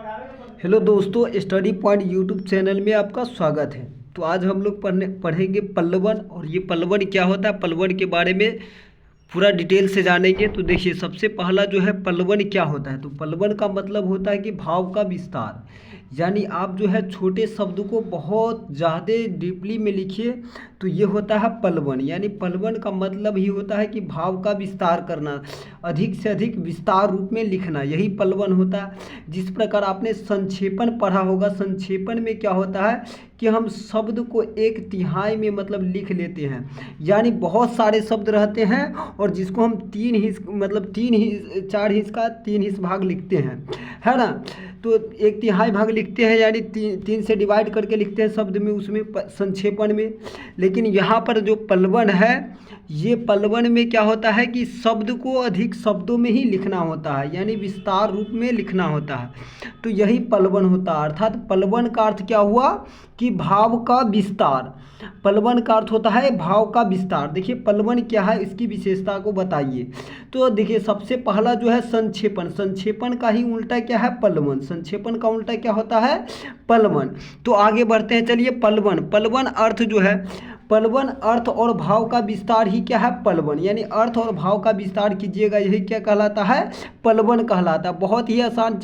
Hello दोस्तों, study point YouTube channel में आपका स्वागत है। तो आज हम लोग पढ़ेंगे पल्लवन। और ये पल्लवन क्या होता है, पल्लवन के बारे में पूरा डिटेल से जानेंगे। तो देखिए, सबसे पहला जो है पल्लवन क्या होता है। तो पल्लवन का मतलब होता है कि भाव का विस्तार। यानी आप जो है छोटे शब्द को बहुत ज़्यादा डीपली में लिखिए तो ये होता है पल्लवन। यानी पल्लवन का मतलब ही होता है कि भाव का विस्तार करना, अधिक से अधिक विस्तार रूप में लिखना, यही पल्लवन होता है। जिस प्रकार आपने संक्षेपण पढ़ा होगा, संक्षेपण में क्या होता है कि हम शब्द को एक तिहाई में मतलब लिख लेते हैं। यानी बहुत सारे शब्द रहते हैं और जिसको हम चार हिस्स का तीन हिस्स भाग लिखते हैं, है ना। तो एक तिहाई भाग लिखते हैं, यानी तीन से डिवाइड करके लिखते हैं शब्द में, उसमें संक्षेपण में। लेकिन यहाँ पर जो पल्लवन है, ये पल्लवन में क्या होता है कि शब्द को अधिक शब्दों में ही लिखना होता है, यानी विस्तार रूप में लिखना होता है। तो यही पल्लवन होता है। अर्थात पल्लवन का अर्थ क्या हुआ कि भाव का विस्तार। पल्लवन का अर्थ होता है भाव का विस्तार। देखिए पल्लवन क्या है, इसकी विशेषता को बताइए। तो देखिए, सबसे पहला जो है संक्षेपण। संक्षेपण का ही उल्टा क्या है, पल्लवन। संक्षेपण का उल्टा क्या होता है, पल्लवन। तो आगे बढ़ते हैं, चलिए। पल्लवन अर्थ जो है, पल्लवन अर्थ और भाव का विस्तार ही क्या है, पल्लवन। यानी अर्थ और भाव का विस्तार कीजिएगा, यही क्या कहलाता है, पल्लवन कहलाता है। बहुत ही आसान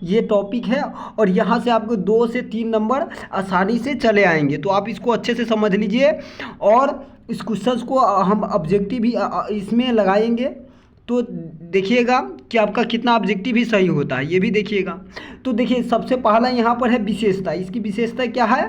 ये टॉपिक है और यहाँ से आपको 2 से 3 नंबर आसानी से चले आएंगे। तो आप इसको अच्छे से समझ लीजिए और इस क्वेश्चन को हम ऑब्जेक्टिव भी इसमें लगाएंगे। तो देखिएगा कि आपका कितना ऑब्जेक्टिव ही सही होता है, ये भी देखिएगा। तो देखिए, सबसे पहला यहाँ पर है विशेषता। इसकी विशेषता क्या है,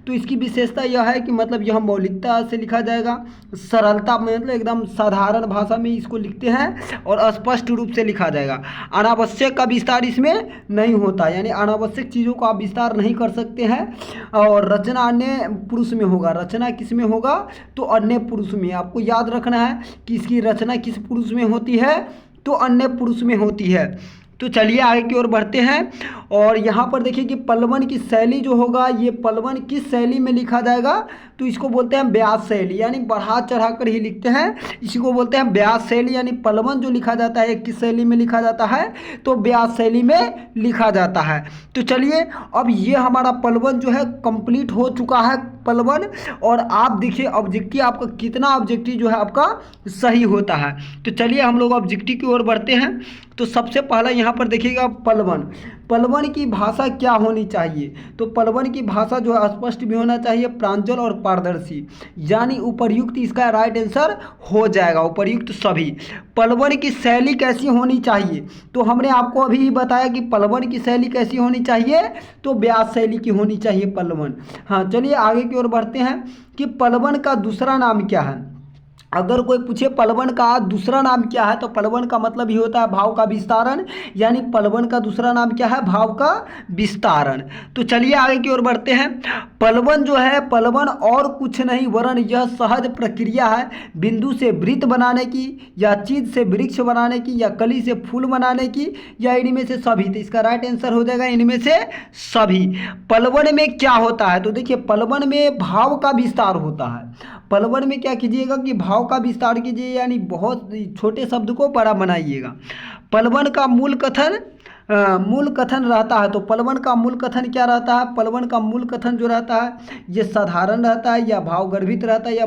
तो इसकी विशेषता यह है कि मतलब यह मौलिकता से लिखा जाएगा, सरलता मतलब एकदम साधारण भाषा में इसको लिखते हैं और स्पष्ट रूप से लिखा जाएगा। अनावश्यक का विस्तार इसमें नहीं होता, यानी अनावश्यक चीज़ों का आप विस्तार नहीं कर सकते हैं। और रचना अन्य पुरुष में होगा। रचना किस में होगा, तो अन्य पुरुष में। आपको याद रखना है कि इसकी रचना किस पुरुष में होती है, तो अन्य पुरुष में होती है। तो चलिए आगे की ओर बढ़ते हैं। और यहाँ पर देखिए कि पल्लवन की शैली जो होगा, ये पल्लवन किस शैली में लिखा जाएगा, तो इसको बोलते हैं व्यास शैली। यानी बढ़ा चढ़ा कर ही लिखते हैं, इसी को बोलते हैं व्यास शैली। यानी पल्लवन जो लिखा जाता है किस शैली में लिखा जाता है, तो व्यास शैली में लिखा जाता है। तो चलिए, अब ये हमारा पल्लवन जो है कंप्लीट हो चुका है, पल्लवन। और आप देखिए ऑब्जेक्टिव आपका कितना ऑब्जेक्टिव जो है आपका सही होता है। तो चलिए हम लोग ऑब्जेक्टिव की ओर बढ़ते हैं। तो सबसे पहला यहाँ पर देखिएगा पल्लवन। पल्लवन की भाषा क्या होनी चाहिए, तो पल्लवन की भाषा जो है स्पष्ट भी होना चाहिए, प्रांजल और पारदर्शी। यानी उपर्युक्त इसका राइट आंसर हो जाएगा, उपर्युक्त सभी। पल्लवन की शैली कैसी होनी चाहिए, तो हमने आपको अभी ही बताया कि पल्लवन की शैली कैसी होनी चाहिए, तो व्यास शैली की होनी चाहिए पल्लवन। हाँ, चलिए आगे की ओर बढ़ते हैं कि पल्लवन का दूसरा नाम क्या है। अगर कोई पूछे पल्लवन का दूसरा नाम क्या है, तो पल्लवन का मतलब ही होता है भाव का विस्तारण। यानी पल्लवन का दूसरा नाम क्या है, भाव का विस्तारण। तो चलिए आगे की ओर बढ़ते हैं। पल्लवन जो है, पल्लवन और कुछ नहीं वरन यह सहज प्रक्रिया है बिंदु से वृत्त बनाने की, या चीज से वृक्ष बनाने की, या कली से फूल बनाने की, या इनमें से सभी। तो इसका राइट आंसर हो जाएगा इनमें से सभी। पल्लवन में क्या होता है, तो देखिए पल्लवन में भाव का विस्तार होता है। पल्लवन में क्या कीजिएगा कि भाव का विस्तार कीजिए, यानी बहुत छोटे शब्द को बड़ा बनाइएगा। पल्लवन का मूल कथन रहता है, तो पल्लवन का मूल कथन क्या रहता है, पल्लवन का मूल कथन जो रहता है ये साधारण रहता है, या भाव गर्भित रहता है, या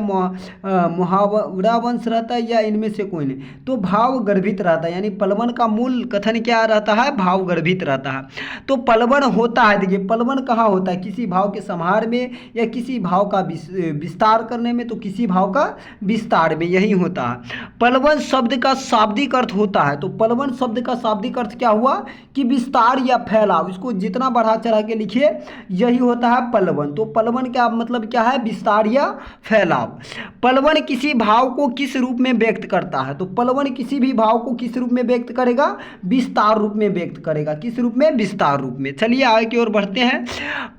मुहावरावंश रहता है, या इनमें से कोई नहीं। तो भाव गर्भित रहता है, यानी पल्लवन का मूल कथन क्या रहता है, भाव गर्भित रहता है। तो पल्लवन होता है, देखिए पल्लवन कहाँ होता है, किसी भाव के समाहार में, या किसी भाव का विस्तार करने में, तो किसी भाव का विस्तार में, यही होता है। पल्लवन शब्द का शाब्दिक अर्थ होता है, तो पल्लवन शब्द का शाब्दिक अर्थ क्या हुआ कि विस्तार या फैलाव। इसको जितना बढ़ा चढ़ा के लिखिए, यही होता है पल्लवन। तो पल्लवन का मतलब क्या है, विस्तार या फैलाव। पल्लवन किसी भाव को किस रूप में व्यक्त करता है, तो पल्लवन किसी भी भाव को किस रूप में व्यक्त करेगा, विस्तार रूप में व्यक्त करेगा। किस रूप में, विस्तार रूप में। चलिए आगे की ओर बढ़ते हैं।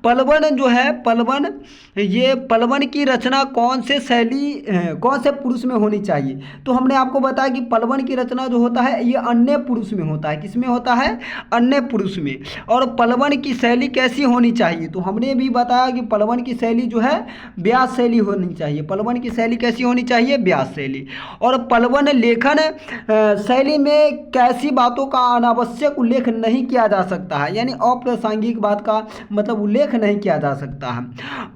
पल्लवन जो है, पल्लवन की रचना कौन से पुरुष में होनी चाहिए, तो हमने आपको बताया कि पल्लवन की रचना जो होता है ये अन्य पुरुष में होता है। किस में होता है, अन्य पुरुष में। और पलवन की शैली कैसी होनी चाहिए, तो हमने भी बताया कि पलवन की शैली जो है व्यास शैली होनी चाहिए। पलवन की शैली कैसी होनी चाहिए, व्यास शैली। और पलवन लेखन शैली में कैसी बातों का अनावश्यक उल्लेख नहीं किया जा सकता है, यानी अप्रासंगिक बात का मतलब उल्लेख नहीं किया जा सकता है।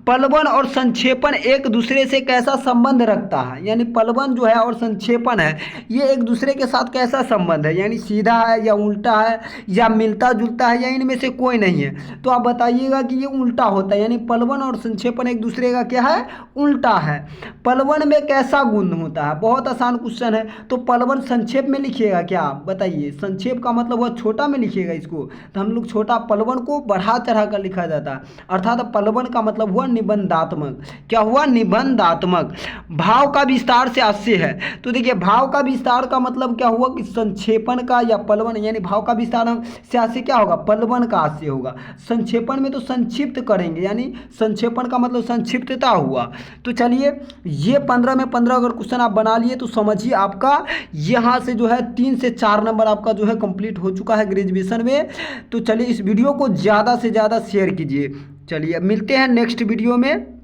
पलवन और संक्षेपण एक दूसरे से कैसा संबंध रखता है, यानी पलवन जो है और संक्षेपण है ये एक दूसरे के साथ कैसा संबंध है, यानी सीधा है या उल्टा है या मिलता जुलता है या इनमें से कोई नहीं है। तो आप बताइएगा कि ये उल्टा होता है, यानी पलवन और संक्षेपण एक दूसरे का क्या है, उल्टा है। पलवन में कैसा गुण होता है, बहुत आसान क्वेश्चन है। तो पलवन संक्षेप में लिखिएगा क्या, बताइए। संक्षेप का मतलब हुआ छोटा में लिखिएगा इसको, तो हम लोग छोटा पलवन को बढ़ा चढ़ा कर लिखा जाता है, अर्थात पलवन का मतलब हुआ निबंधात्मक। क्या हुआ, निबंधात्मक। भाव का विस्तार से हास्य है, तो देखिए भाव का विस्तार का मतलब क्या हुआ कि संक्षेपण का या पलवन, यानी भाव का विस्तार से हास्य क्या होगा, पलवन का हास्य होगा। संक्षेपण में तो संक्षिप्त करेंगे, यानी संक्षेपण का मतलब संक्षिप्तता हुआ। तो चलिए ये 15 में 15 अगर क्वेश्चन आप बना लिए तो समझिए आपका यहाँ से जो है 3 से 4 नंबर आपका जो है कंप्लीट हो चुका है ग्रेजुएशन में। तो चलिए इस वीडियो को ज़्यादा से ज़्यादा शेयर कीजिए। चलिए मिलते हैं नेक्स्ट वीडियो में।